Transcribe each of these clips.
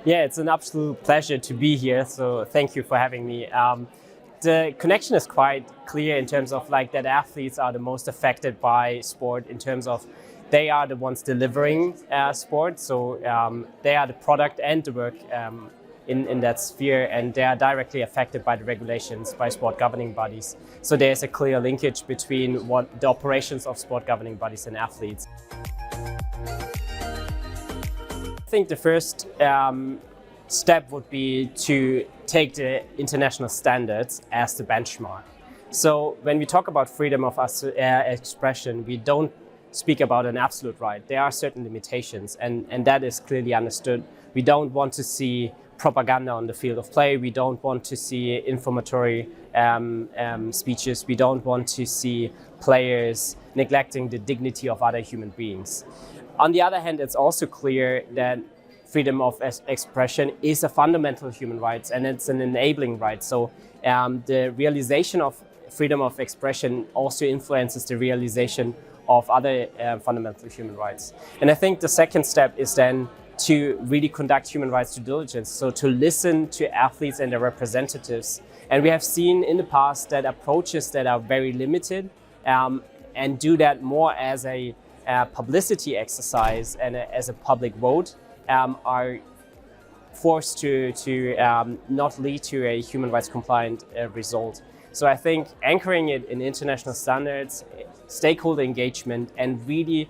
Yeah, it's an absolute pleasure to be here. So thank you for having me. The connection is quite clear in terms of like that athletes are the most affected by sport in terms of they are the ones delivering sport. So they are the product and the work in that sphere, and they are directly affected by the regulations by sport governing bodies. So there's a clear linkage between what the operations of sport governing bodies and athletes. I think the first step would be to take the international standards as the benchmark. So when we talk about freedom of expression, we don't speak about an absolute right. There are certain limitations, and that is clearly understood. We don't want to see propaganda on the field of play. We don't want to see inflammatory speeches. We don't want to see players neglecting the dignity of other human beings. On the other hand, it's also clear that freedom of expression is a fundamental human right, and it's an enabling right. So the realization of freedom of expression also influences the realization of other fundamental human rights. And I think the second step is then to really conduct human rights due diligence, so to listen to athletes and their representatives. And we have seen in the past that approaches that are very limited and do that more as a publicity exercise and as a public vote are forced to not lead to a human rights compliant result. So I think anchoring it in international standards, stakeholder engagement, and really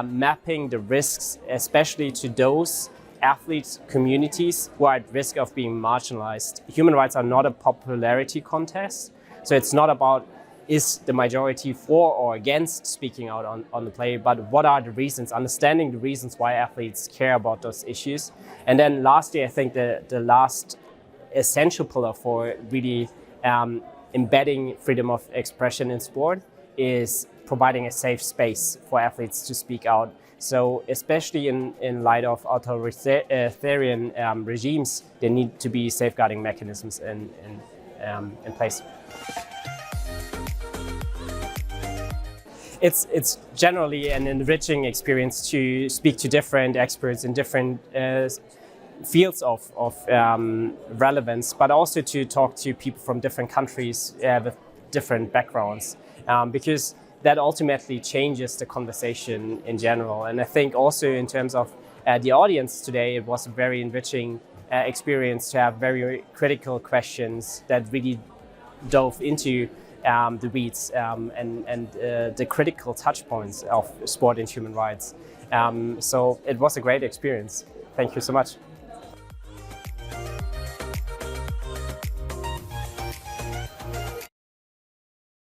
mapping the risks, especially to those athletes communities who are at risk of being marginalized. Human rights are not a popularity contest, so it's not about is the majority for or against speaking out on the play, but what are the reasons, understanding the reasons why athletes care about those issues. And then lastly, I think the last essential pillar for really embedding freedom of expression in sport is providing a safe space for athletes to speak out. So especially in light of authoritarian regimes, there need to be safeguarding mechanisms in place. It's generally an enriching experience to speak to different experts in different fields of relevance, but also to talk to people from different countries with different backgrounds, because that ultimately changes the conversation in general. And I think also in terms of the audience today, it was a very enriching experience to have very critical questions that really dove into the weeds and the critical touch points of sport and human rights. So it was a great experience. Thank you so much.